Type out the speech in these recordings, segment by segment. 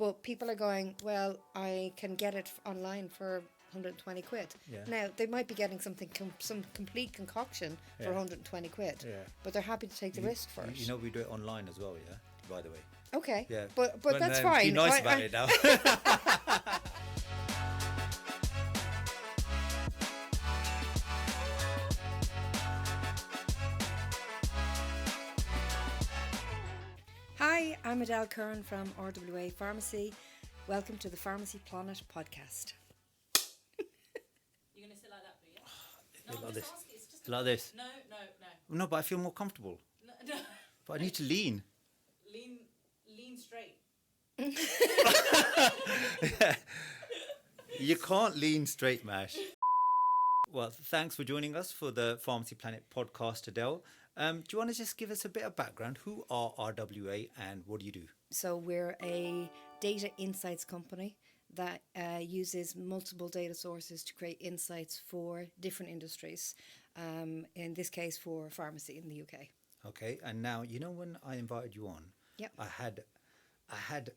But people are going, well, I can get it online for 120 quid. Yeah. Now, they might be getting some complete concoction for 120 quid. Yeah. But they're happy to take the risk for it. You know, we do it online as well, yeah? By the way. Okay. Yeah. But that's fine. Be nice about it now. Hi, I'm Adele Curran from RWA Pharmacy. Welcome to the Pharmacy Planet podcast. You're going to sit like that, but yeah? No, like this. Ask, it's just Like this. No. No, but I feel more comfortable. No. But I need to lean. Lean straight. You can't lean straight, Mash. Well, thanks for joining us for the Pharmacy Planet podcast, Adele. Do you want to just give us a bit of background? Who are RWA and what do you do? So we're a data insights company that uses multiple data sources to create insights for different industries, in this case for pharmacy in the UK. Okay, and now, you know, when I invited you on, Yep. I had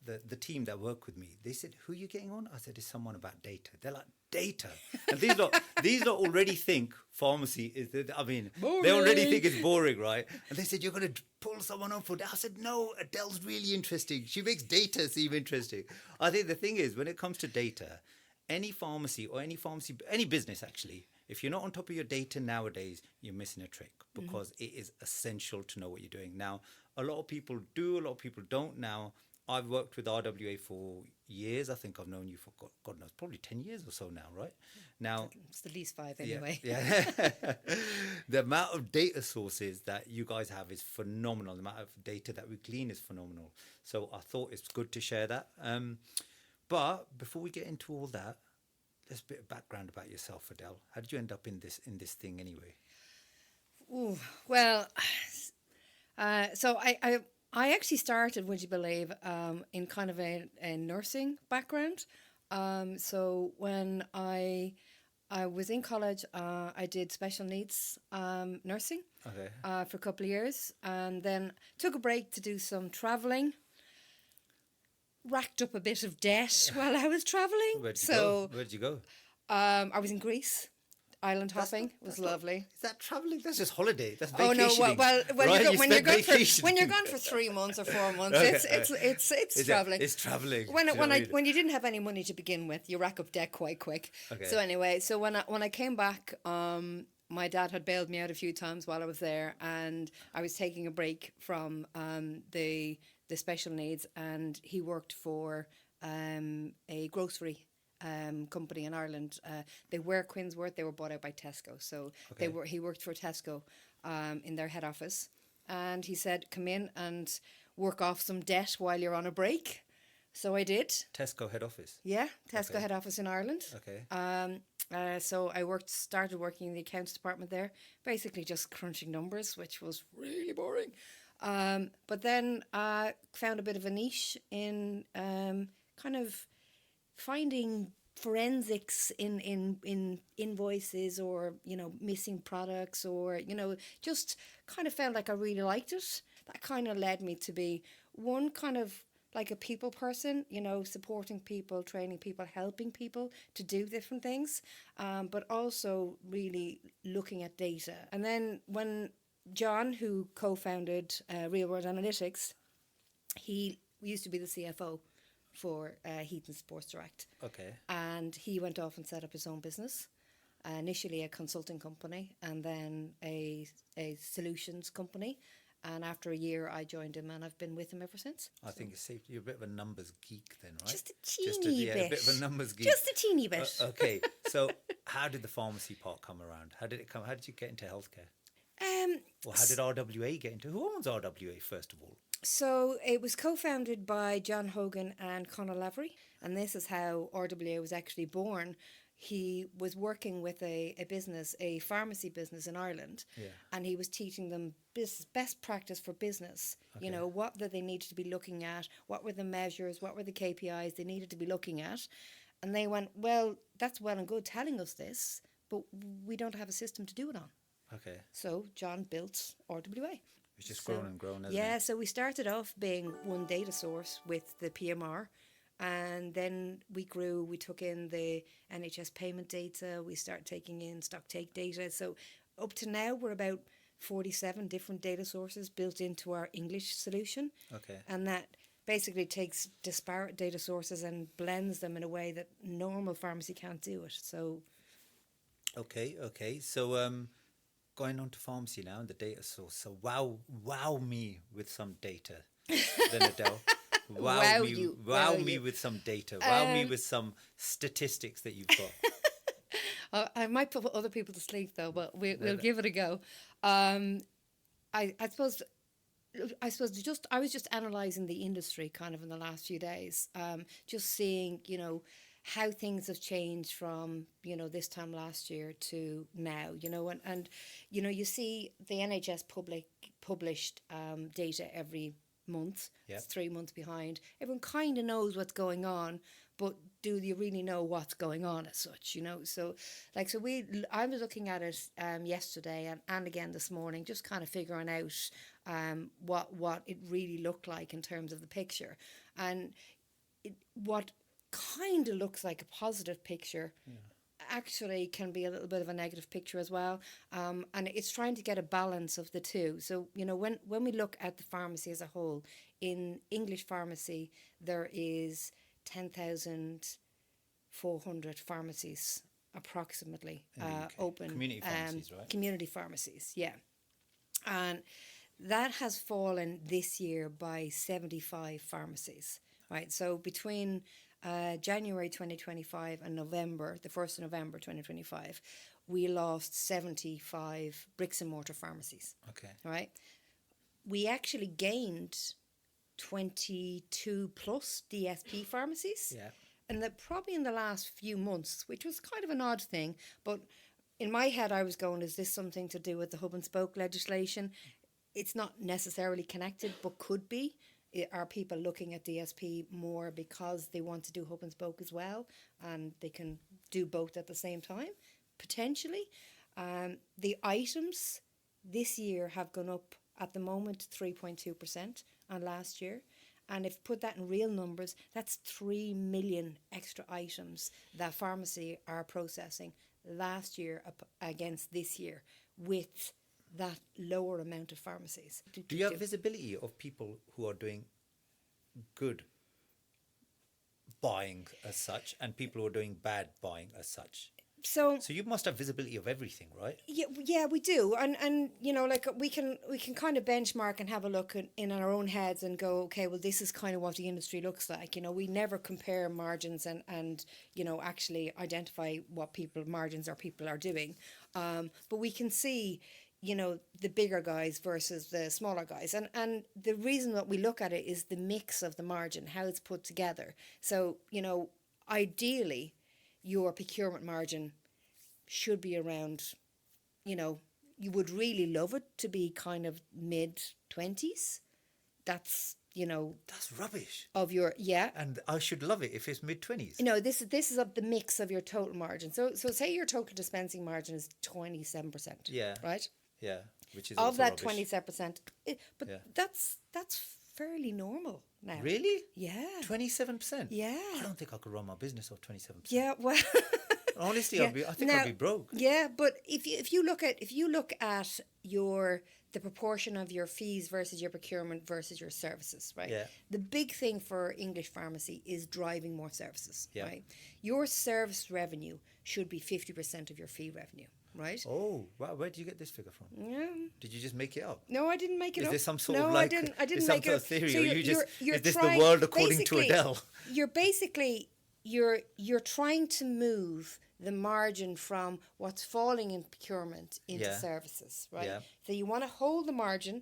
the team that work with me, they said, who are you getting on? I said, it's someone about data. They're like, data? And these lot already think pharmacy is, boring. They already think it's boring, right? And they said, you're going to pull someone on for that. I said, no, Adele's really interesting. She makes data seem interesting. I think the thing is, when it comes to data, any pharmacy or any business actually, if you're not on top of your data nowadays, you're missing a trick because it is essential to know what you're doing. Now, a lot of people do, a lot of people don't now. I've worked with RWA for years. I think I've known you for, God knows, probably 10 years or so now, right? Now, It's at least 5 anyway. Yeah. The amount of data sources that you guys have is phenomenal. The amount of data that we clean is phenomenal. So I thought it's good to share that. But before we get into all that, there's a bit of background about yourself, Adele. How did you end up in this thing anyway? Ooh, well, so I actually started, would you believe, in kind of a nursing background. So when I was in college, I did special needs nursing for a couple of years, and then took a break to do some travelling. Racked up a bit of debt while I was travelling. Where'd you go? I was in Greece. Island hopping was lovely. Is that travelling? That's just holiday. That's Oh vacationing. no! Well, right? when you're gone for 3 months or 4 months, it's travelling. It's travelling. When you didn't have any money to begin with, you rack up debt quite quick. Okay. So anyway, so when I came back, my dad had bailed me out a few times while I was there, and I was taking a break from the special needs, and he worked for a grocery company in Ireland. They were Quinsworth. They were bought out by Tesco. So he worked for Tesco in their head office, and he said, "Come in and work off some debt while you're on a break." So I did. Tesco head office. Yeah, Tesco head office in Ireland. Okay. So I started working in the accounts department there, basically just crunching numbers, which was really boring. But then found a bit of a niche in kind of finding forensics in invoices, or missing products, or just kind of felt like I really liked it. That kind of led me to be one kind of like a people person, supporting people, training people, helping people to do different things, but also really looking at data. And then when John, who co-founded Real World Analytics, he used to be the CFO for Heaton Sports Direct. Okay. And he went off and set up his own business, initially a consulting company, and then a solutions company. And after a year, I joined him, and I've been with him ever since. I think it's safe. You're a bit of a numbers geek then, right? Just a teeny bit. A bit of a numbers geek. Just a teeny bit. Okay. So how did the pharmacy part come around? How did it come? How did you get into healthcare? Or how did RWA get into? Who owns RWA, first of all? So it was co-founded by John Hogan and Conor Lavery, and this is how RWA was actually born. He was working with a business, a pharmacy business in Ireland, and he was teaching them best practice for business. Okay. What that they needed to be looking at, what were the measures, what were the KPIs they needed to be looking at. And they went, well, that's well and good telling us this, but we don't have a system to do it on. Okay. So John built RWA. It's just grown and grown, hasn't Yeah, it? so we started off being one data source with the PMR, and then we grew. We took in the NHS payment data. We started taking in stock take data. So up to now, we're about 47 different data sources built into our English solution. Okay. And that basically takes disparate data sources and blends them in a way that normal pharmacy can't do it. So Okay. So going on to pharmacy now and the data source. So wow me with some data, then Adele. Wow you, wow me you. with some data. Wow me with some statistics that you've got. I might put other people to sleep though, but we'll no. give it a go. I suppose I was just analysing the industry kind of in the last few days, just seeing, how things have changed from, this time last year to now, and you see the NHS published data every month. Yep. It's 3 months behind. Everyone kind of knows what's going on, but do you really know what's going on as such, So I was looking at it yesterday and again this morning, just kind of figuring out what it really looked like in terms of the picture. And what kind of looks like a positive picture actually can be a little bit of a negative picture as well. And it's trying to get a balance of the two. So, when we look at the pharmacy as a whole, in English pharmacy, there is 10,400 pharmacies approximately In the UK. open. Community pharmacies, right? Community pharmacies, yeah. And that has fallen this year by 75 pharmacies, right? So between January 2025 and November, the 1st of November 2025, we lost 75 bricks and mortar pharmacies, Okay. right? We actually gained 22 plus DSP pharmacies. Yeah. And that probably in the last few months, which was kind of an odd thing, but in my head I was going, is this something to do with the hub and spoke legislation? It's not necessarily connected, but could be. Are people looking at DSP more because they want to do hub and spoke as well, and they can do both at the same time? Potentially. The items this year have gone up at the moment 3.2% on last year. And if put that in real numbers, that's 3 million extra items that pharmacy are processing last year against this year with that lower amount of pharmacies. Do you have visibility of people who are doing good buying as such and people who are doing bad buying as such? So you must have visibility of everything, right? yeah, we do, and like we can kind of benchmark and have a look in our own heads and go, okay, well, this is kind of what the industry looks like. We never compare margins and actually identify what margins or people are doing, but we can see the bigger guys versus the smaller guys, and the reason that we look at it is the mix of the margin, how it's put together. So ideally, your procurement margin should be around, you would really love it to be kind of mid-20s. That's, That's rubbish. of your, yeah. And I should love it if it's mid-20s. This is of the mix of your total margin. So say your total dispensing margin is 27%. Yeah. Right? Yeah, which is Of also that rubbish. 27%. But Yeah. that's fairly normal now. Really? Yeah. 27%? Yeah. I don't think I could run my business off 27%. Yeah, well... Honestly, Yeah. I think Now, I'd be broke. Yeah, but if you look at the proportion of your fees versus your procurement versus your services, right? Yeah. The big thing for English pharmacy is driving more services, Yeah. right? Your service revenue should be 50% of your fee revenue, right? Oh, wow. Where did you get this figure from? Yeah. Did you just make it up? No, I didn't make it Is up. this some sort no, of like... I didn't is make some it sort up. of theory, So or you just... you're is this trying- the world according to basically, Adele? You're trying to move the margin from what's falling in procurement into Yeah. services, right? Yeah. So you want to hold the margin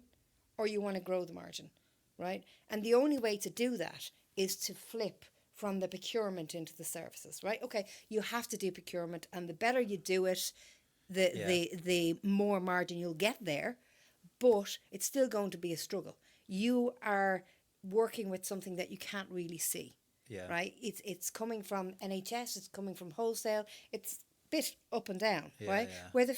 or you want to grow the margin, right? And the only way to do that is to flip from the procurement into the services, right? Okay, you have to do procurement, and the better you do it, the more margin you'll get there, but it's still going to be a struggle. You are working with something that you can't really see. Yeah. Right? It's coming from NHS, it's coming from wholesale, it's a bit up and down, Yeah, right? yeah. Where the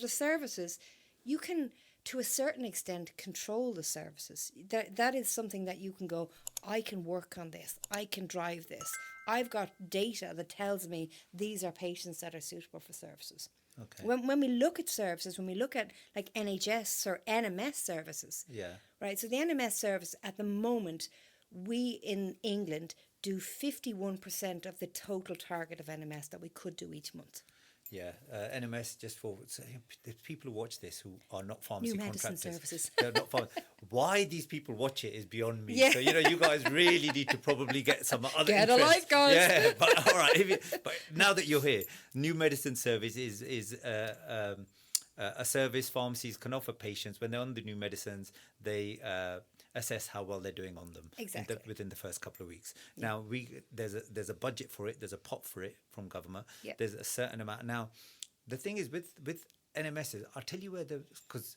services, you can to a certain extent, control the services. That is something that you can go, I can work on this, I can drive this. I've got data that tells me these are patients that are suitable for services. Okay. When we look at services, when we look at like NHS or NMS services, Yeah. right? So the NMS service at the moment, we in England do 51% of the total target of NMS that we could do each month. Yeah, NMS, just for so there's people who watch this who are not pharmacy New medicine contractors. services. They're not why these people watch it is beyond me. Yeah. So you guys really need to probably get some other Get a interests. life, guys. Yeah, but all right. But now that you're here, new medicine service is a service pharmacies can offer patients when they're on the new medicines. They assess how well they're doing on them Exactly. within the first couple of weeks. Now there's a budget for it. There's a pot for it from government. Yeah. There's a certain amount. Now, the thing is with NMSs, I'll tell you where because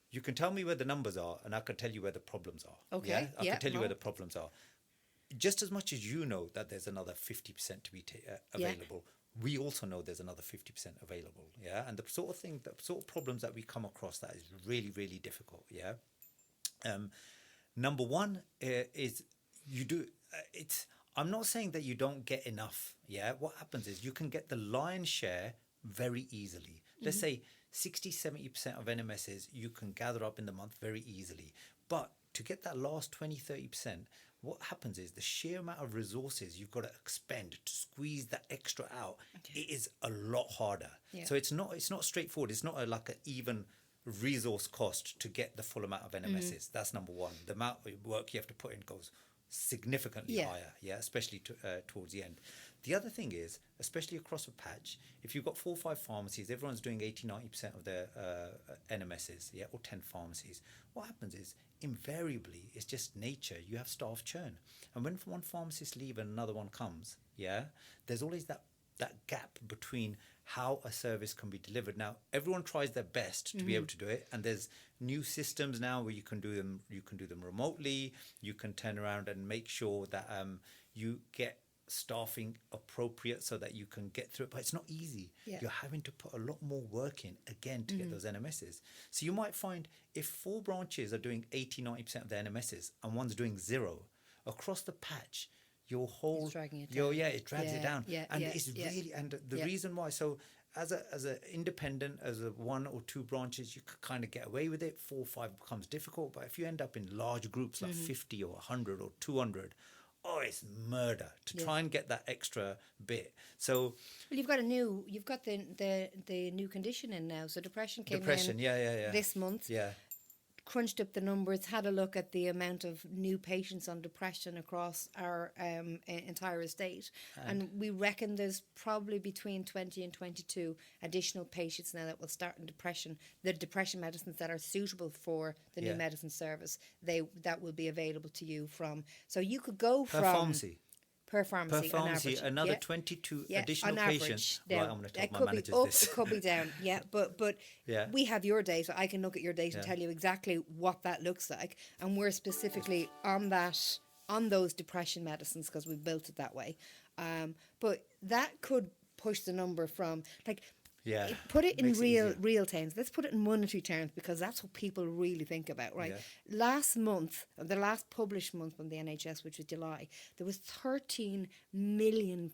you can tell me where the numbers are, and I can tell you where the problems are. Okay, Yeah, I yeah, can tell you no. where the problems are. Just as much as you know that there's another 50% to be Yeah. available, we also know there's another 50% available. Yeah, and the sort of problems that we come across that is really, really difficult. Yeah. Number one is you do. I'm not saying that you don't get enough. Yeah. What happens is you can get the lion's share very easily. Let's say 60-70% of NMSs you can gather up in the month very easily. But to get that last 20-30%, what happens is the sheer amount of resources you've got to expend to squeeze that extra out, it is a lot harder. Yeah. So it's not straightforward. It's not like an even resource cost to get the full amount of NMSs. That's number one. The amount of work you have to put in goes significantly Yeah. higher, especially towards the end. The other thing is, especially across a patch, if you've got 4 or 5 pharmacies, everyone's doing 80-90% of their NMSs, or 10 pharmacies. What happens is, invariably, it's just nature. You have staff churn. And when one pharmacist leaves and another one comes, there's always that gap between how a service can be delivered. Now, everyone tries their best to be able to do it, and there's new systems now where you can do them remotely. You can turn around and make sure that you get staffing appropriate so that you can get through it, but it's not easy. Yeah. You're having to put a lot more work in again to get those NMSs. So you might find if 4 branches are doing 80-90% of their NMSs and one's doing 0 across the patch, your whole It's dragging it down. it drags it down. Yeah, And yeah, it's yeah. really, and the Yeah. reason why, so as a independent, as a 1 or 2 branches, you could kind of get away with it. 4 or 5 becomes difficult, but if you end up in large groups like 50 or 100 or 200, it's murder to try and get that extra bit. So Well, you've got the new condition in now. So depression came in yeah. this month. Yeah. Crunched up the numbers, had a look at the amount of new patients on depression across our entire estate, and we reckon there's probably between 20 and 22 additional patients now that will start in depression. The depression medicines that are suitable for the new Yeah. medicine service, that will be available to you from. So you could go Per from pharmacy. per pharmacy, Per on pharmacy, average. another Yeah. 22 Yeah, additional on average, patients. now, Right, I'm going to tell it my could be managers up, this. it could be down. Yeah, but Yeah. we have your data. I can look at your data and tell you exactly what that looks like, and we're specifically on those depression medicines because we built it that way. But that could push the number from Yeah. Put it in Makes it easier. real terms. Let's put it in monetary terms because that's what people really think about, right? Yeah. Last month, the last published month from the NHS, which was July, there was £13 million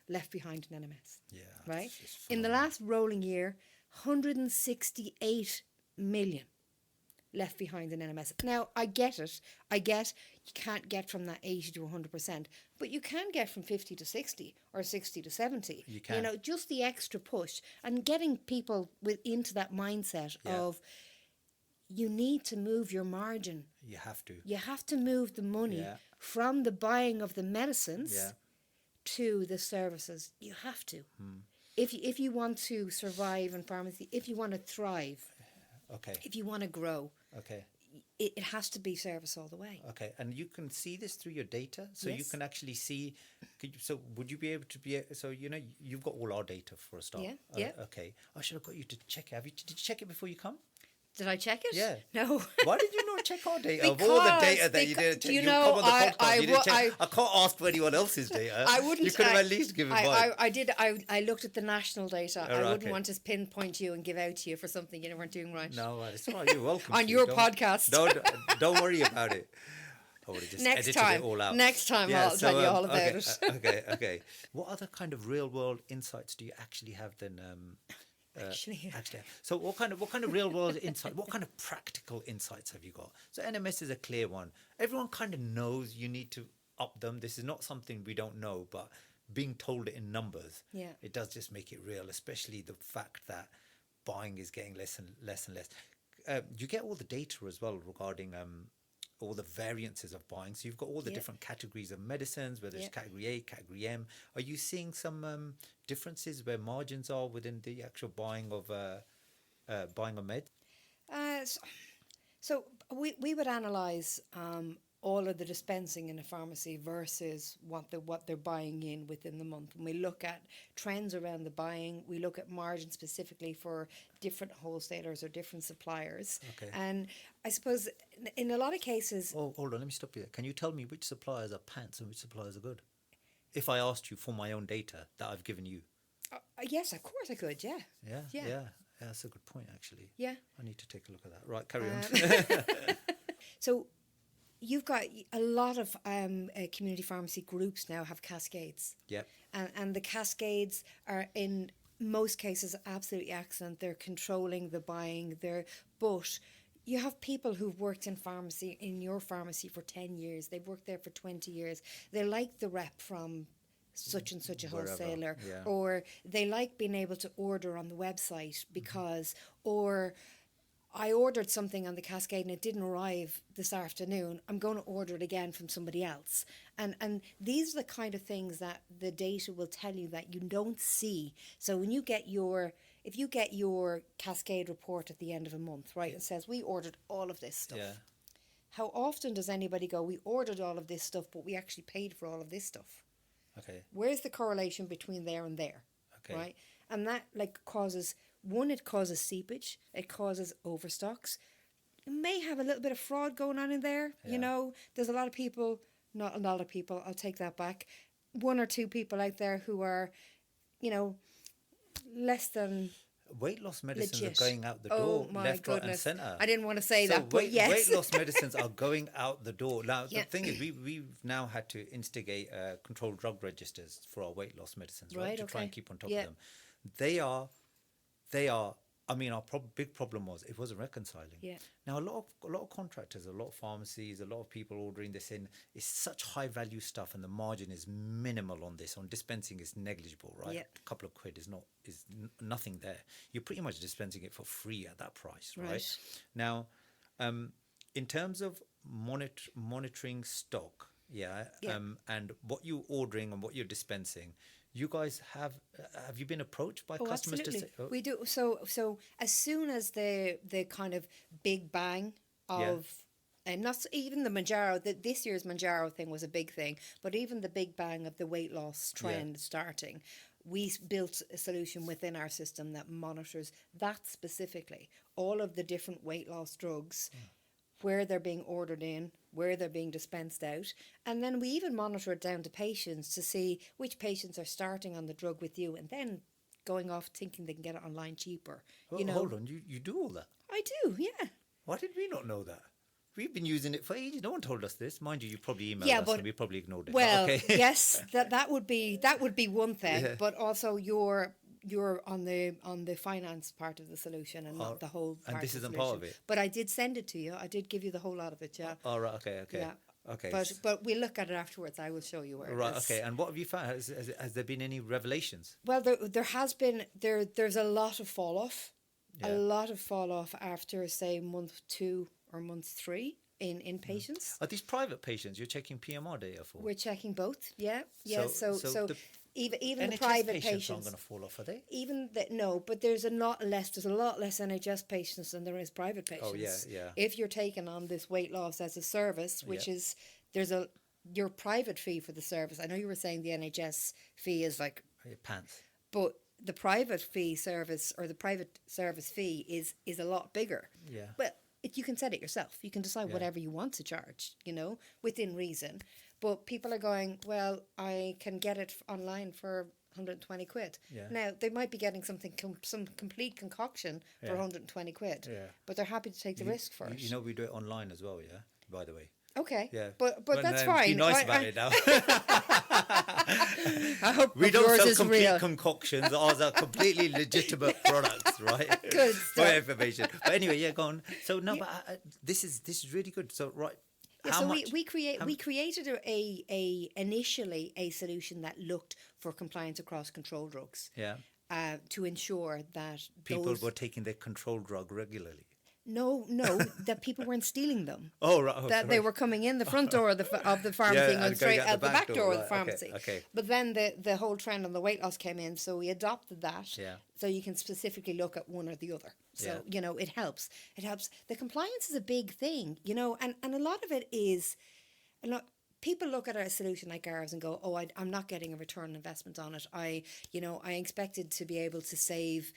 left behind in NMS. Yeah. Right? it's just In the phenomenal. last rolling year, 168 million left behind in NMS. Now, I get it. I get you can't get from that 80 to 100%, but you can get from 50 to 60 or 60 to 70. You can. Just the extra push and getting people into that mindset Yeah. of you need to move your margin. You have to. You have to move the money Yeah. from the buying of the medicines Yeah. to the services. You have to. Hmm. If you want to survive in pharmacy, if you want to thrive, Okay. if you want to grow, Okay. it has to be service all the way. Okay, and you can see this through your data, so you Yes. can actually see. So would you be able to be? So you've got all our data for a start. Yeah, yeah. Okay. I should have got you to check it. Did you check it before you come? Did I check it? Yeah. No. Why did you not check our data? Of all the data that you didn't check, you you know, come on the podcast, you didn't I check. I can't ask for anyone else's data. I wouldn't. You could have I- at least given I, mine. I did. I looked at the national data. I right, wouldn't okay. want to pinpoint you and give out to you for something you weren't doing right. No, it's all right. You're welcome. On to. your Don't- podcast. Don't worry about it. I would have just Next edited time. it all out. Next time I'll tell you all about okay, it. Okay. What other kind of real world insights do you actually have then? Actually. So what kind of real world insight? What kind of practical insights have you got? So NMS is a clear one. Everyone kind of knows you need to up them. This is not something we don't know, but being told it in numbers, Yeah. it does just make it real. Especially the fact that buying is getting less and less. You get all the data as well regarding all the variances of buying. So you've got all the Yeah. different categories of medicines, whether it's Yeah. category A, category M. Are you seeing some differences where margins are within the actual buying of meds? So we would analyze all of the dispensing in a pharmacy versus what they're buying in within the month. When we look at trends around the buying, we look at margin specifically for different wholesalers or different suppliers. Okay. And I suppose in a lot of cases, Oh, hold on, let me stop you there. Can you tell me which suppliers are pants and which suppliers are good? If I asked you for my own data that I've given you. yes, of course I could. Yeah. Yeah, that's a good point, actually. Yeah. I need to take a look at that. Right, carry on. So you've got a lot of community pharmacy groups now have cascades. Yep. And the cascades are in most cases absolutely excellent. They're controlling the buying. But you have people who've worked in pharmacy, in your pharmacy for 10 years. They've worked there for 20 years. They like the rep from such and such a Wherever, wholesaler, yeah. or they like being able to order on the website because, or I ordered something on the Cascade and it didn't arrive this afternoon. I'm going to order it again from somebody else. And these are the kind of things that the data will tell you that you don't see. So when you get if you get your Cascade report at the end of a month, right, it says we ordered all of this stuff. Yeah. How often does anybody go, we ordered all of this stuff, but we actually paid for all of this stuff? Okay. Where's the correlation between there and there? Okay. Right? And that causes, one, it causes seepage, it causes overstocks. It may have a little bit of fraud going on in there. Yeah. You know, there's a lot of people, not a lot of people, I'll take that back. One or two people out there who are, less than Weight loss medicines legit. are going out the Oh door, my left, right, and goodness. centre. I didn't want to say So that, but yes. weight loss medicines are going out the door. Now, Yeah. the thing is, we've now had to instigate controlled drug registers for our weight loss medicines, right? Right, To try okay. and keep on top Yeah. of them. They are. I mean, our big problem was it wasn't reconciling. Yeah. Now, a lot of contractors, a lot of pharmacies, a lot of people ordering this in. It's such high value stuff, and the margin is minimal on this. On dispensing, it's negligible, right? Yeah. A couple of quid is nothing there. You're pretty much dispensing it for free at that price, right? Right. Now, in terms of monitoring stock, Yeah. and what you're ordering and what you're dispensing, you guys have you been approached by Oh, customers absolutely. to say, We do. So as soon as the kind of big bang of, and not even the Manjaro, this year's Manjaro thing was a big thing, but even the big bang of the weight loss trend starting, we built a solution within our system that monitors that specifically, all of the different weight loss drugs, where they're being ordered in, where they're being dispensed out. And then we even monitor it down to patients to see which patients are starting on the drug with you and then going off thinking they can get it online cheaper. oh, hold on, you do all that? I do, yeah. Why did we not know that? We've been using it for ages. No one told us this. Mind you, you probably emailed Yeah, us but- and we probably ignored it. Well, but okay. yes, that would be one thing, Yeah. but also you're on the finance part of the solution and not the whole part and this of the isn't part of solution. it? But I did send it to you. I did give you the whole lot of it, yeah. All right, okay. Yeah. Okay. But we'll look at it afterwards. I will show you where it Right, is. okay. And what have you found? Has there been any revelations? Well, there has been there's a lot of fall off, after say month 2 or month 3 in patients. Are these private patients you're checking PMR data for? We're checking both. Yeah. So the even the NHS private patients aren't patients. going to fall off, are they? Even that, no, but there's a lot less NHS patients than there is private patients. Oh, yeah. If you're taking on this weight loss as a service, which Yeah. is your private fee for the service. I know you were saying the NHS fee is like, Your pants. but the private fee service or the private service fee is a lot bigger. Yeah. But you can set it yourself. You can decide Yeah. whatever you want to charge, within reason. But people are going, well, I can get it online for 120 quid. Yeah. Now, they might be getting some complete concoction for Yeah. 120 quid. Yeah. But they're happy to take the risk for it. You know, we do it online as well, yeah, by the way. Okay. Yeah. But that's no, fine. Be nice I- about I- it now. I hope We don't yours sell is complete real. concoctions. Ours are completely legitimate products, right? Good For stuff. information. But anyway, yeah, go on. So no, but this is really good. So right, Yeah, how so much? we how created initially a solution that looked for compliance across control drugs Yeah, to ensure that people those, were taking their control drug regularly. no that people weren't stealing them. Oh right. Oh, That they sorry. were coming in the front door of the pharmacy Yeah, and going and straight going out the back door of the right, okay, pharmacy. okay. But then the whole trend on the weight loss came in, so we adopted that. Yeah. So you can specifically look at one or the other. So, Yeah. it helps. It helps. The compliance is a big thing, and a lot of it is, people look at a solution like ours and go, oh, I'm not getting a return on investment on it. I expected to be able to save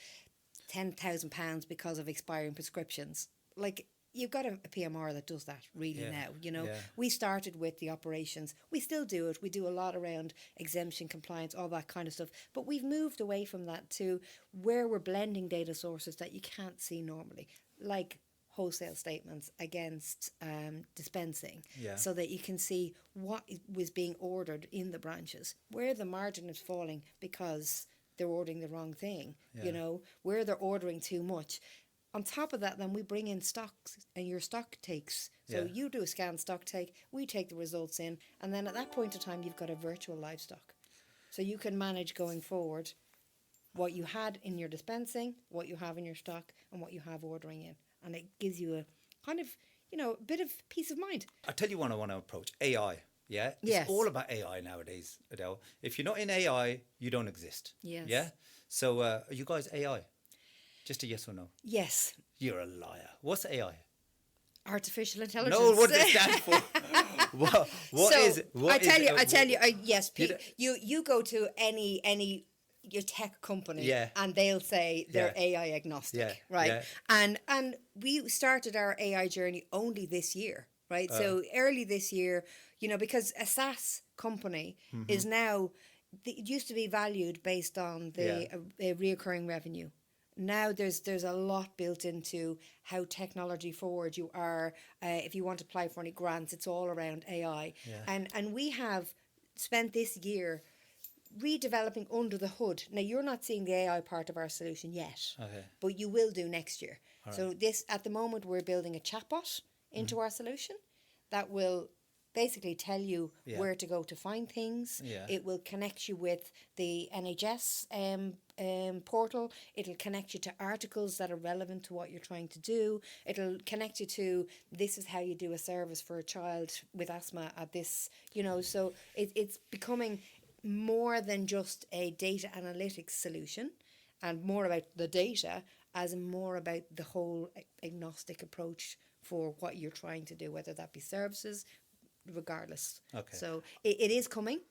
£10,000 because of expiring prescriptions. Like, you've got a PMR that does that really Yeah, now. yeah. We started with the operations. We still do it. We do a lot around exemption, compliance, all that kind of stuff. But we've moved away from that to where we're blending data sources that you can't see normally, like wholesale statements against dispensing, Yeah. so that you can see what was being ordered in the branches, where the margin is falling because they're ordering the wrong thing, Yeah. where they're ordering too much. On top of that, then we bring in stocks and your stock takes. So Yeah. you do a scan stock take, we take the results in, and then at that point in time, you've got a virtual livestock. So you can manage going forward what you had in your dispensing, what you have in your stock, and what you have ordering in. And it gives you a kind of, a bit of peace of mind. I tell you what I want to approach AI. Yeah, it's Yes. all about AI nowadays, Adele. If you're not in AI, you don't exist. Yes. Yeah. So are you guys AI? Just a yes or no. Yes, You're a liar. What's AI? artificial intelligence. No, what does it stand for? What So, is it? What is it? I tell you, yes, You Pete, don't- you go to any your tech company, Yeah. and they'll say they're Yeah. AI agnostic, Yeah, right? yeah. And we started our AI journey only this year, right? So early this year, because a SaaS company Mm-hmm. is now, it used to be valued based on the reoccurring revenue. Now there's a lot built into how technology forward you are. If you want to apply for any grants, it's all around AI. Yeah. And we have spent this year redeveloping under the hood. Now, you're not seeing the AI part of our solution yet, Okay. but you will do next year. So at the moment, we're building a chatbot into our solution that will basically tell you Yeah. where to go to find things. Yeah. It will connect you with the NHS portal. It'll connect you to articles that are relevant to what you're trying to do. It'll connect you to, this is how you do a service for a child with asthma at this, so it's becoming more than just a data analytics solution, and more about the data as more about the whole agnostic approach for what you're trying to do, whether that be services, regardless. Okay. So it is coming,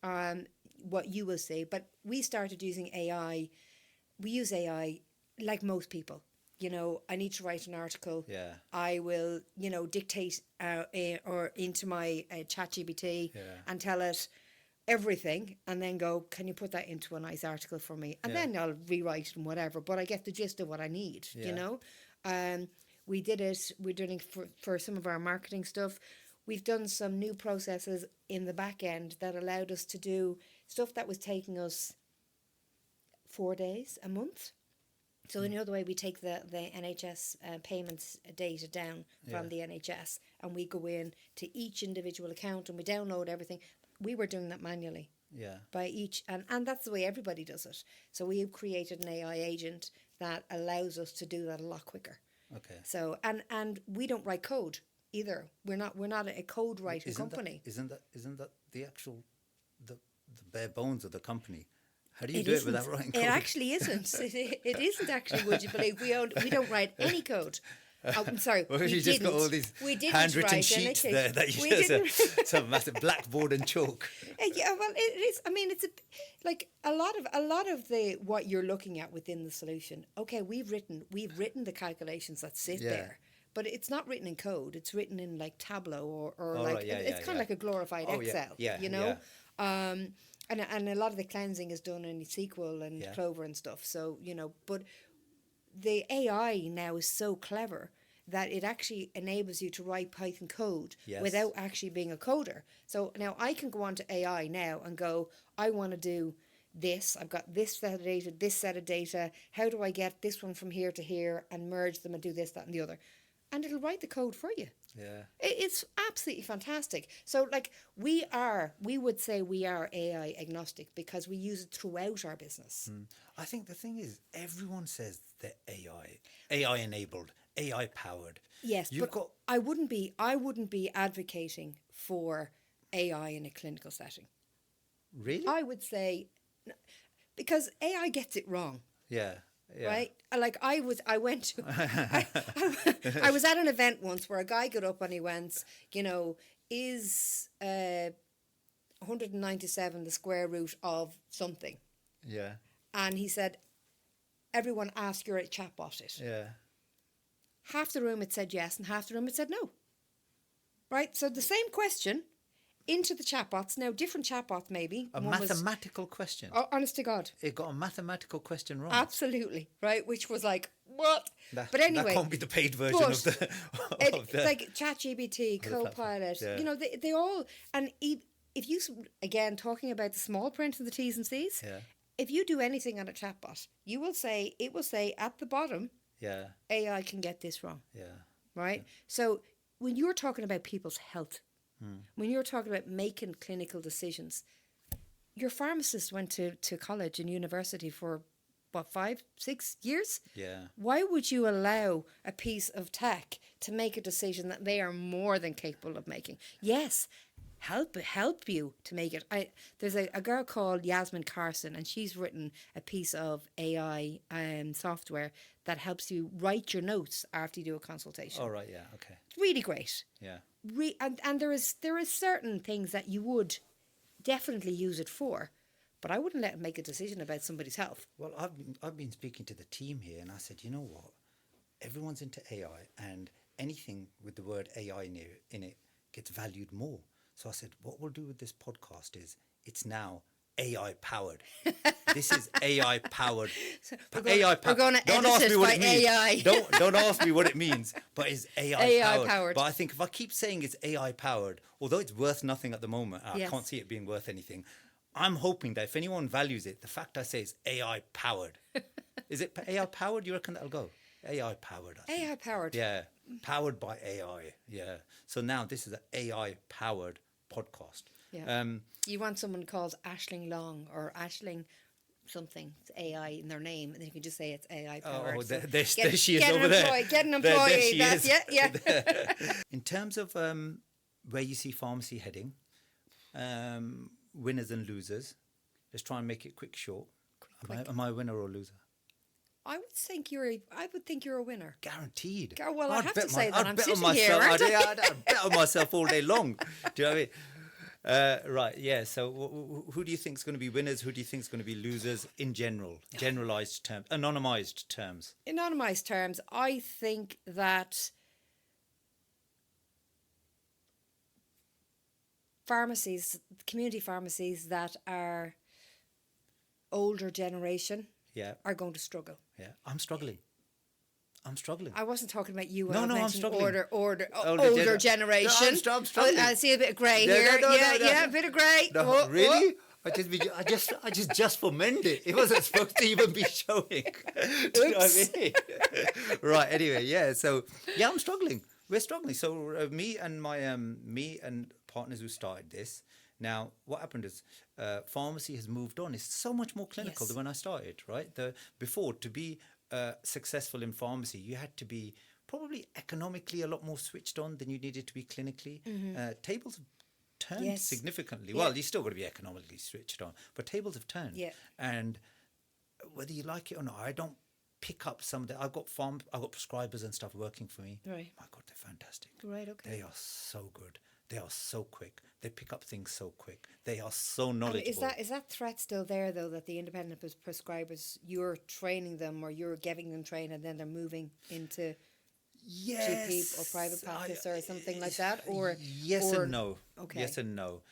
what you will see. But we started using AI. We use AI like most people. I need to write an article. Yeah. I will, dictate or into my ChatGPT Yeah. and tell it everything, and then go, can you put that into a nice article for me? And Yeah. then I'll rewrite it and whatever, but I get the gist of what I need, Yeah. We did it, we're doing it for some of our marketing stuff. We've done some new processes in the back end that allowed us to do stuff that was taking us 4 days, a month. So in the other way, we take the NHS payments data down from the NHS, and we go in to each individual account and we download everything. We were doing that manually Yeah. by each, and that's the way everybody does it. So we have created an AI agent that allows us to do that a lot quicker. Okay. So and we don't write code either. We're not a code writer company. Isn't that the actual the bare bones of the company? How do you It do it isn't. without writing code? It actually isn't. It isn't actually. Would you believe we don't write any code. I'm sorry. Or we you just got didn't. all these We didn't handwritten write sheets anything. there that you We just didn't. some massive blackboard and chalk. Yeah, well, it is. I mean, it's like a lot of the what you're looking at within the solution. Okay, we've written the calculations that sit Yeah. there, but it's not written in code. It's written in like Tableau or Oh, like right, yeah, it's yeah, kind of yeah. like a glorified Oh, yeah, Excel. yeah, you know. And a lot of the cleansing is done in SQL and Yeah. Clover and stuff. So but the AI now is so clever that it actually enables you to write Python code Yes. without actually being a coder. So now I can go onto AI now and go, I want to do this. I've got this set of data, this set of data. How do I get this one from here to here and merge them and do this, that, and the other? And it'll write the code for you. Yeah. It's absolutely fantastic. So, like, we would say we are AI agnostic because we use it throughout our business. I think the thing is, everyone says they're AI enabled, AI powered. Yes, You've but got I wouldn't be advocating for AI in a clinical setting. really. I would say because AI gets it wrong. Yeah. Yeah. Right? Like I went to, I was at an event once where a guy got up and he went, is 197 the square root of something? Yeah. And he said, everyone ask your chatbot it. Yeah. Half the room had said yes and half the room had said no. Right? So the same question into the chatbots, now different chatbots maybe. A One was- mathematical question. oh, honest to God. It got a mathematical question wrong. Absolutely, right? Which was like, what? That, but anyway, that can't be the paid version but of the. it's like ChatGPT, platform, Copilot, yeah. they all, and if you, again, talking about the small print of the T's and C's, Yeah. if you do anything on a chatbot, it will say at the bottom, Yeah. AI can get this wrong, Yeah. right? So when you're talking about people's health, when you're talking about making clinical decisions, your pharmacist went to college and university for, what, 5-6 years? Yeah. Why would you allow a piece of tech to make a decision that they are more than capable of making? Yes, help you to make it. There's a girl called Yasmin Carson, and she's written a piece of AI software that helps you write your notes after you do a consultation. All right. Yeah. Okay. It's really great. Yeah. And there is certain things that you would definitely use it for, but I wouldn't let it make a decision about somebody's health. Well, I've been speaking to the team here, and I said, you know what? Everyone's into AI, and anything with the word AI in it gets valued more. So I said, what we'll do with this podcast is it's now AI powered. This is AI powered. We're going to edit it by AI. Don't ask me what it means, but it's AI AI powered. powered. But I think if I keep saying it's AI powered, although it's worth nothing at the moment, I Yes. can't see it being worth anything. I'm hoping that if anyone values it, the fact I say it's AI powered. Is it AI powered? You reckon that'll go? AI powered. I think. AI powered. Yeah, powered by AI. Yeah. So now this is an AI powered podcast. Yeah. You want someone called Aisling Long or Aisling something, it's AI in their name, and then you can just say it's AI powered. Oh, So there she is get over an there. employee, Get an There employee. she That's, is. yeah. In terms of where you see pharmacy heading, winners and losers. Let's try and make it quick, short. Am I a winner or a loser? I would think you're a winner. Guaranteed. Well, I I'd have bet to say that I'd I'm bet on sitting here, myself. aren't I? I'd bet on myself all day long. Do you know what I mean? Right, yeah. So who do you think is going to be winners? Who do you think is going to be losers in general? Generalized terms, anonymized terms. In anonymized terms, I think that pharmacies, community pharmacies that are older generation Yeah, are going to struggle. yeah. I'm struggling. I wasn't talking about you when No, I was no, I'm mentioning struggling. older Older generation. No, I'm struggling. I see a bit of grey No, here. no, no, yeah, no, yeah, no. a bit of grey. No, Oh, really? I just for mend it. It wasn't supposed to even be showing. Do you know what I mean? Right. Anyway, yeah. So yeah, I'm struggling. We're struggling. So me and partners who started this. Now, what happened is pharmacy has moved on. It's so much more clinical Yes. than when I started. Right. Before to be successful in pharmacy, you had to be probably economically a lot more switched on than you needed to be clinically. Tables have turned Yes. significantly. Yeah. Well, you still got to be economically switched on, but tables have turned. Yeah. And whether you like it or not, I don't pick up some of the. I've got prescribers and stuff working for me. Right. My God, they're fantastic. Right. Okay. They are so good. They are so quick. They pick up things so quick. They are so And knowledgeable. is that threat still there though? That the independent prescribers, you're training them or you're giving them training, and then they're moving into GP or private practice or something like that, or yes or, and no. Okay. Yes and no.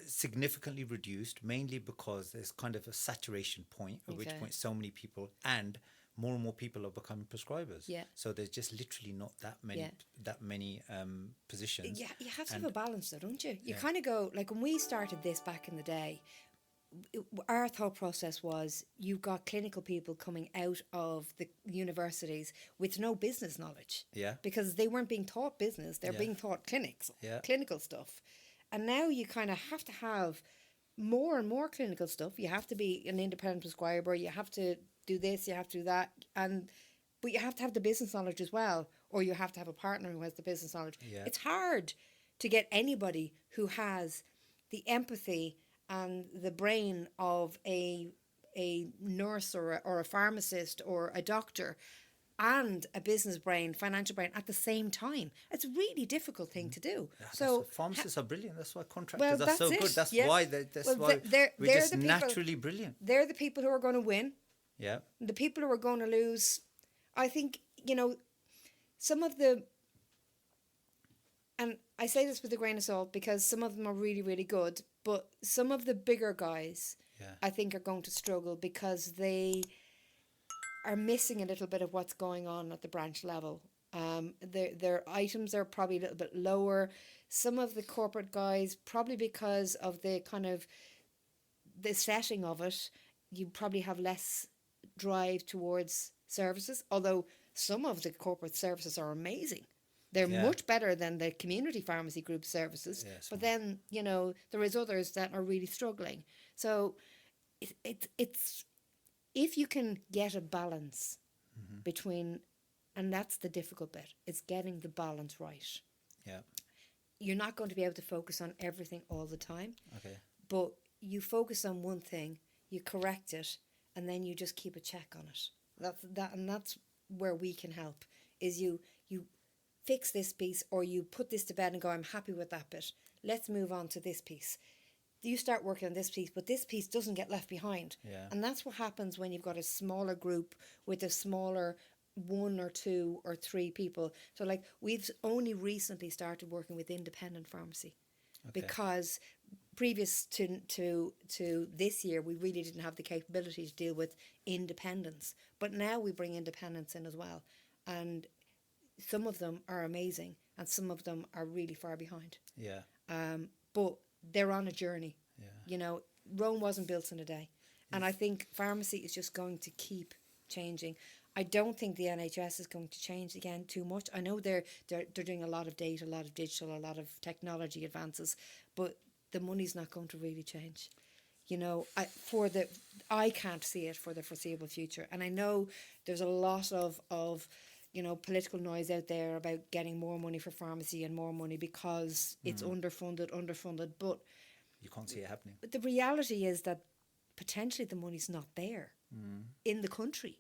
Significantly reduced, mainly because there's kind of a saturation point, at which Okay. point so many people and more people are becoming prescribers. Yeah. So there's just literally not that many positions. Yeah, you have to have And- a balance though, don't you? You Yeah. kind of go, like when we started this back in the day, our thought process was you've got clinical people coming out of the universities with no business knowledge. Yeah. Because they weren't being taught business, they're Yeah. being taught Yeah. clinical stuff. And now you kind of have to have more and more clinical stuff. You have to be an independent prescriber, you have to do this, you have to do that, but you have to have the business knowledge as well, or you have to have a partner who has the business knowledge. Yeah. It's hard to get anybody who has the empathy and the brain of a nurse or a pharmacist or a doctor and a business brain, financial brain at the same time. It's a really difficult thing to do. So pharmacists are brilliant. That's why contractors Well, are so that's good. it, That's yeah. why that's Well, why they're we're just the people- naturally brilliant. they're the people who are going to win. Yeah. The people who are going to lose, I think, some of the, and I say this with a grain of salt because some of them are really, really good, but some of the bigger guys, Yeah. I think, are going to struggle because they are missing a little bit of what's going on at the branch level. Their items are probably a little bit lower. Some of the corporate guys, probably because of the kind of the setting of it, you probably have less drive towards services, although some of the corporate services are amazing. They're Yeah. much better than the community pharmacy group services. Yes, But then, there is others that are really struggling. So it's if you can get a balance between, and that's the difficult bit, it's getting the balance right. Yeah. You're not going to be able to focus on everything all the time, Okay. but you focus on one thing, you correct it, and then you just keep a check on it. That's where we can help. Is you fix this piece, or you put this to bed and go, I'm happy with that bit. Let's move on to this piece. You start working on this piece, but this piece doesn't get left behind. Yeah. And that's what happens when you've got a smaller group with a smaller 1 or 2 or 3 people. So like we've only recently started working with independent pharmacy. Okay. Because previous to this year, we really didn't have the capability to deal with independence. But now we bring independence in as well. And some of them are amazing and some of them are really far behind. Yeah. But they're on a journey. Yeah. Rome wasn't built in a day. And I think pharmacy is just going to keep changing. I don't think the NHS is going to change again too much. I know they're doing a lot of data, a lot of digital, a lot of technology advances, but the money's not going to really change. I can't see it for the foreseeable future. And I know there's a lot of political noise out there about getting more money for pharmacy and more money because it's underfunded. But You can't see it happening. the reality is that potentially the money's not there in the country.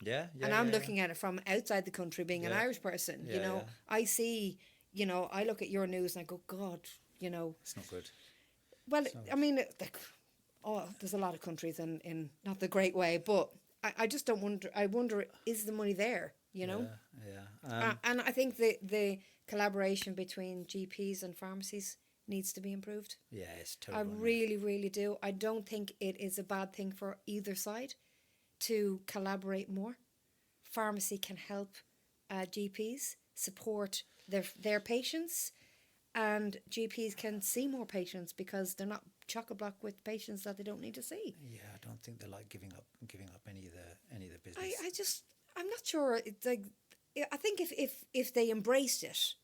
Yeah. Yeah. And I'm yeah, looking at it from outside the country, being an Yeah. Irish person. Yeah, yeah. I see, I look at your news and I go, God, It's not good. Well, I mean, there's a lot of countries in not the great way, but I just don't wonder. I wonder, is the money there? Yeah. Yeah. And I think the collaboration between GPs and pharmacies needs to be improved. Yeah. It's I terrible. isn't it? really, really do. I don't think it is a bad thing for either side to collaborate more. Pharmacy can help GPs support their patients, and GPs can see more patients because they're not chock-a-block with patients that they don't need to see. Yeah. I don't think they're like giving up any of the business. I'm not sure. It's like, I think if they embraced it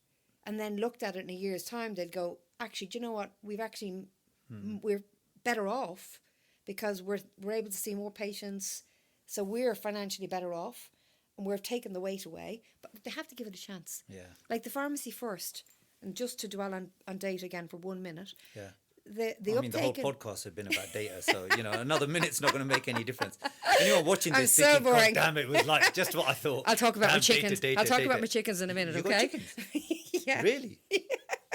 and then looked at it in a year's time, they'd go, actually, do you know what? We're better off because we're able to see more patients, so we're financially better off, and we're taking the weight away. But they have to give it a chance. Yeah. Like the pharmacy first, and just to dwell on data again for 1 minute. Yeah. the I mean, the whole uptake. podcast had been about data, so another minute's not going to make any difference. Anyone watching I'm this so thinking, boring. God damn, it was like just what I thought. I'll talk about my Damn, data, chickens. data, I'll talk data. about my chickens in a minute. You got Okay. chickens? Yeah. Really?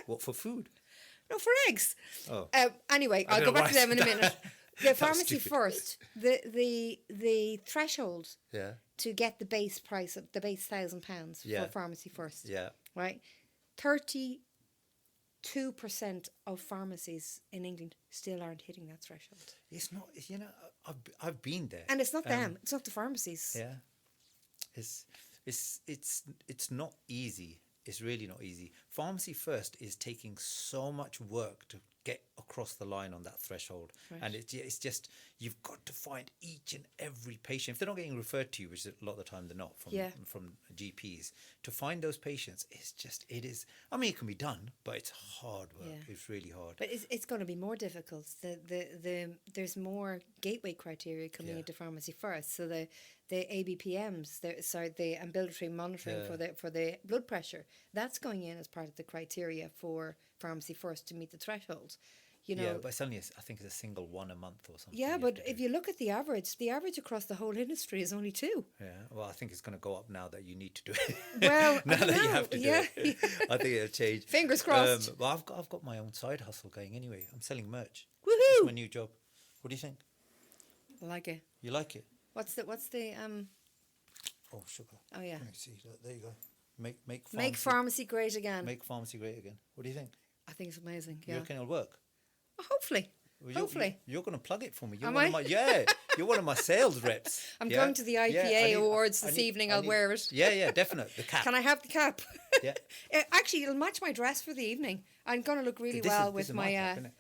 What, for food? No, for eggs. Oh. Anyway, I I'll don't go know back to why I them in a said minute. that. The was pharmacy stupid. first. The threshold Yeah. to get the base price of the base £1,000 Yeah. for pharmacy first. Yeah. Right. 32% of pharmacies in England still aren't hitting that threshold, It's not, I've been there. and it's not them. It's not the pharmacies. Yeah. It's not easy. It's really not easy. Pharmacy First is taking so much work to get across the line on that threshold. Right. And it's just, you've got to find each and every patient. If they're not getting referred to you, which a lot of the time they're not from GPs, to find those patients, it is, I mean, it can be done, but it's hard work. Yeah. It's really hard. But it's going to be more difficult. There's more gateway criteria coming Yeah. into pharmacy first. So the ABPMs, the ambulatory monitoring Yeah. for the blood pressure, that's going in as part of the criteria for pharmacy first to meet the threshold. Yeah, but it's only, I think it's a single one a month or something. Yeah, you have but to if do. you look at the average across the whole industry is only 2. Yeah, well, I think it's going to go up now that you need to do it. Well, now I don't that you know. have to do Yeah. it, I think it'll change. Fingers crossed. Well, I've got my own side hustle going anyway. I'm selling merch. Woohoo! It's my new job. What do you think? I like it. You like it? What's the Oh, sugar. oh yeah. Let me see. Look, there you go. Make pharmacy, Make pharmacy great again. make pharmacy great again. What do you think? I think it's amazing. You Yeah. reckon it'll work? Well, hopefully. Well, Hopefully. you're going to plug it for me. You're Am one I? Of my, yeah, you're one of my sales reps. I'm yeah? going to the IPA Yeah, I need- awards I this need- evening. I I'll need- wear it. Yeah, definitely. The cap. Can I have the cap? Yeah. Actually, it'll match my dress for the evening. I'm going to look really This well is- with this is my cap, innit?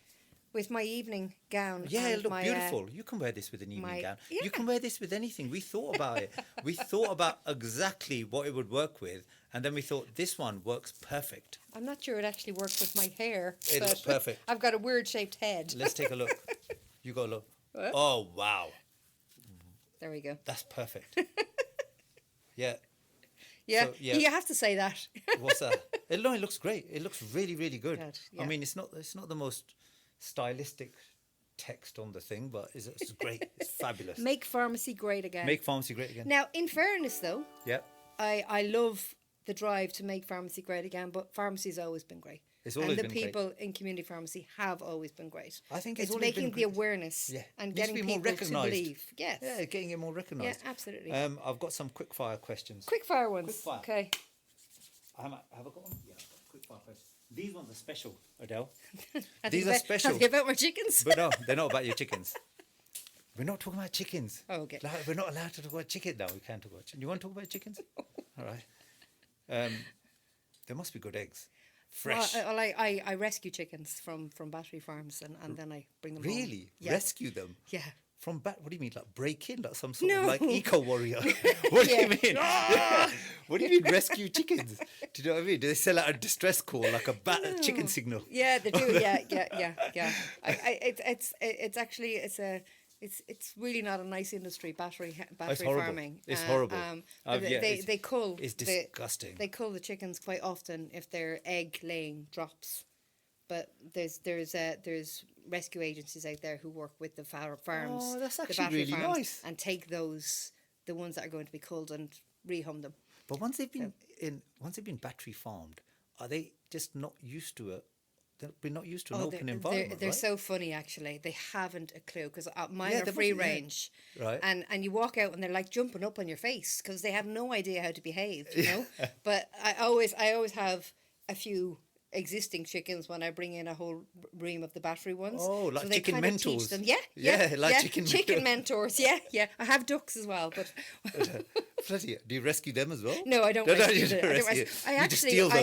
with my evening gown. Yeah, and it'll look my, beautiful. You can wear this with an evening my- gown. yeah. You can wear this with anything. We thought about it. We thought about exactly what it would work with, and then we thought this one works perfect. I'm not sure it actually works with my hair. It looks but perfect. I've got a weird shaped head. Let's take a look. You got a look. What? Oh wow, There we go. that's perfect. Yeah. Yeah, So, yeah. you have to say that. What's that? It looks great. It looks really, really good. Good, I yeah. mean, it's not the most stylistic text on the thing, but it's great. It's fabulous. Make pharmacy great again. Make pharmacy great again. Now, in fairness, though, Yeah. I love the drive to make pharmacy great again, but pharmacy's always been great. It's always and the been great. people in community pharmacy have always been great. I think it's it's always been making the great. awareness Yeah. and Needs to getting be more people to recognised. believe. Yes. Yeah, getting it more recognised. Yeah, absolutely. I've got some quick fire questions. Quick fire ones. Quick fire. Okay. Have I got one? Yeah, I've got quick fire questions. These ones are special, Adele. Are These they are about- special. Are they about my chickens? But no, they're not about your chickens. We're not talking about chickens. Oh, okay. Like, we're not allowed to talk about chicken now. We can't talk about chicken. You want to talk about chickens? All right. There must be good eggs. Fresh. Well, I rescue chickens from battery farms and then I bring them home. Really? Yeah. Rescue them? Yeah. From back? What do you mean? Like break in? Like some sort No. of like eco warrior? What do Yeah. you mean? Yeah. What do you mean rescue chickens? Do you know what I mean? Do they sell out a distress call like a chicken signal? Yeah, they do. Yeah. It's actually it's really not a nice industry. Battery horrible. farming. It's horrible. But Yeah, they cull. it's the- disgusting. They cull the chickens quite often if their egg laying drops. But there's rescue agencies out there who work with the farms. Oh, that's the actually battery really farms, nice. and take the ones that are going to be culled and rehome them. But once they've been battery farmed, are they just not used to it? They're not used to an open environment, they're right? so funny actually. They haven't a clue because mine Yeah, are they free must- yeah. range, Right. And you walk out and they're like jumping up on your face because they have no idea how to behave, you know. But I always have a few existing chickens when I bring in a whole ream of the battery ones. Oh, like so they chicken kind of mentors. teach them. Yeah, like chicken chicken mentors. mentors. Yeah. I have ducks as well, but Bloody hell. Do you rescue them as well? no, I don't. No, rescue you them. don't I don't rescue. rescue- You just steal them.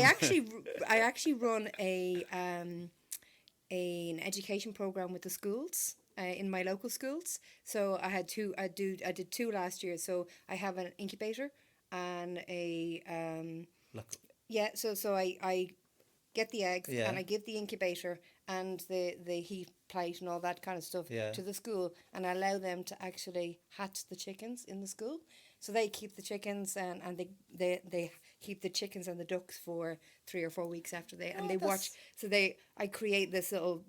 I actually run an education program with the schools in my local schools. So I had two. I did two last year. So I have an incubator and a Like, yeah. So I get the eggs Yeah. and I give the incubator and the heat plate and all that kind of stuff Yeah. to the school and I allow them to actually hatch the chickens in the school. So they keep the chickens and they keep the chickens and the ducks for 3 or 4 weeks after they and Oh, they watch. that's- So I create this little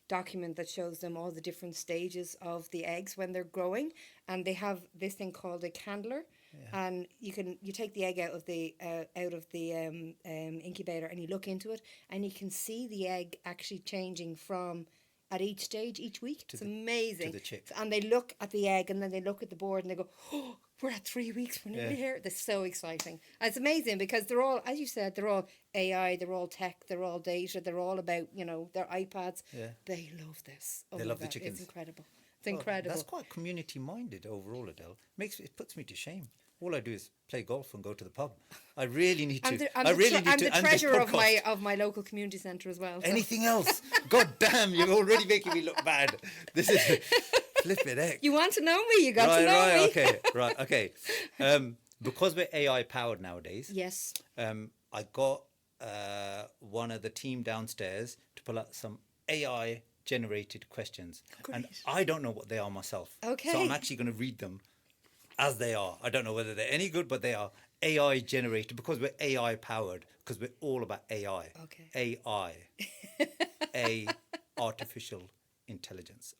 document that shows them all the different stages of the eggs when they're growing, and they have this thing called a candler. And you take the egg out of the incubator and you look into it and you can see the egg actually changing from at each stage each week. It's amazing. the chick. And they look at the egg and then they look at the board and they go, oh, we're at 3 weeks, we're nearly Yeah. here. That's so exciting. And it's amazing because they're all, as you said, they're all AI, they're all tech, they're all data, they're all about, their iPads. Yeah. They love this. Oh They my love the God, chickens. It's incredible. It's Well, incredible. That's quite community minded overall, Adele. It puts me to shame. All I do is play golf and go to the pub. I really need to. I'm I the, really tre- need I'm to. the and this treasurer podcast. of my local community centre as well. So. Anything else? God damn! You're already making me look bad. This is flipping heck. You want to know me? You got to know right, me. okay. Because we're AI powered nowadays. Yes. I got one of the team downstairs to pull out some AI generated questions, and Great. I don't know what they are myself. Okay. So I'm actually going to read them as they are. I don't know whether they're any good, but they are AI generated because we're AI powered. Because we're all about AI. Okay. AI. Artificial intelligence.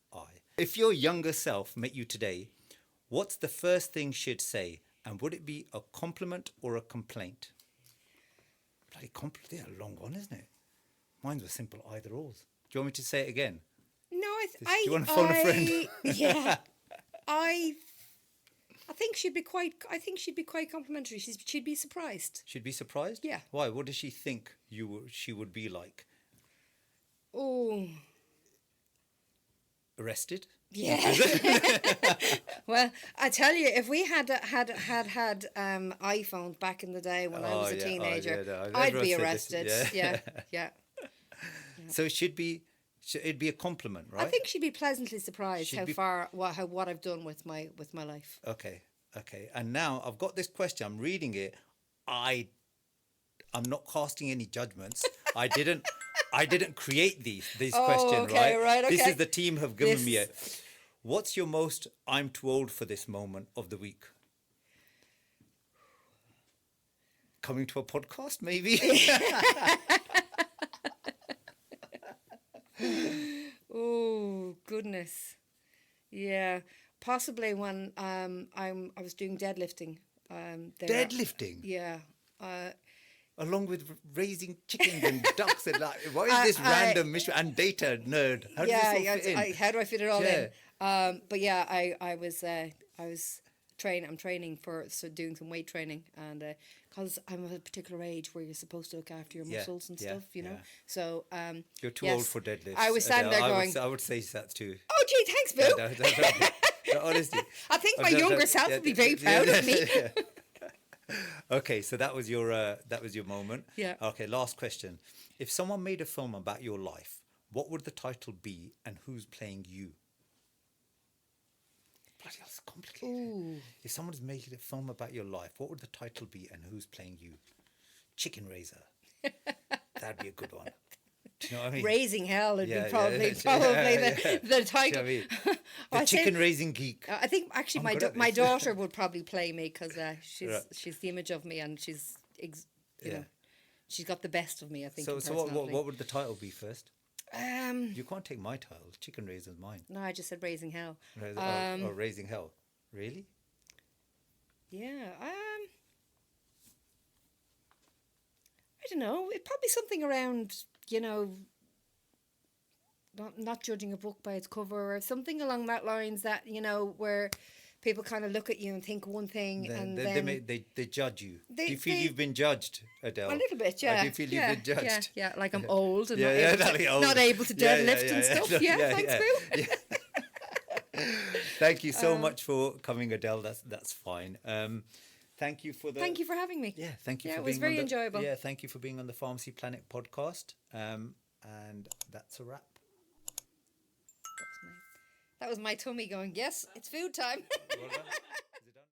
If your younger self met you today, what's the first thing she'd say? And would it be a compliment or a complaint? Bloody compliment. They're a long one, isn't it? Mine was simple either ors. Do you want me to say it again? No, Do you want to phone a friend? Yeah, I think she'd be quite. I think she'd be quite complimentary. She'd be surprised. She'd be surprised? Yeah. Why? What does she think she would be like? Oh, Arrested? yeah. Well, I tell you, if we had iPhones back in the day when I was a teenager, I'd be Everyone said arrested. this, Yeah. So it'd be a compliment, right? I think she'd be pleasantly surprised She'd how be- far what I've done with my life. Okay. And now I've got this question. I'm reading it. I'm not casting any judgments. I didn't create these Oh, questions, okay, right? right, This okay. is the team have given This- me it. What's your most I'm too old for this moment of the week? Coming to a podcast, maybe? Oh goodness, yeah. Possibly when I was doing deadlifting. There. Deadlifting, Yeah. along with raising chickens and ducks and like. What is this I- random mission and data nerd? How does Yeah, this all fit in? how do I fit it all Yeah. in? But yeah, I was training. I'm training doing some weight training, and because I'm of a particular age where you're supposed to look after your Yeah, muscles and yeah, stuff, you know. yeah. So You're too yes. old for deadlifts. I was standing there going, I would say that too. "Oh, gee, thanks, Boo." No, honestly. I think my younger self would be very proud of me. Okay, so that was your moment. Yeah. Okay, last question. If someone made a film about your life, what would the title be, and who's playing you? Bloody hell, it's complicated. Ooh. If someone's making a film about your life, what would the title be, and who's playing you? Chicken Raiser. That'd be a good one. Do you know what I mean? Raising Hell would Yeah, be yeah, probably yeah, the Do you title. know what I mean? The I'd say- chicken raising geek. I think actually I'm my good at my this. daughter would probably play me because Right. she's the image of me, and she's you Yeah. know, she's got the best of me. I think. So in what personality. would the title be first? You can't take my title. Chicken Raiser's mine. No, I just said Raising Hell. Or Raising Hell. Really? Yeah. I don't know. It probably something around, not judging a book by its cover, or something along that lines, that where people kind of look at you and think one thing, and then They judge you. They- Do you feel they- you've been judged, Adele? a little bit, yeah. Do you feel yeah, you've been judged? Yeah, like I'm old and Yeah, not, able to, old. not able to Yeah, deadlift and stuff. Yeah, thanks, Boo. Thank you so much for coming, Adele. That's fine. Thank you for the. Thank you for having me. Yeah, thank you Yeah, for it was being very on the, enjoyable. Yeah, thank you for being on the Pharmacy Planet podcast. And that's a wrap. That was my tummy going, yes, it's food time. Well done.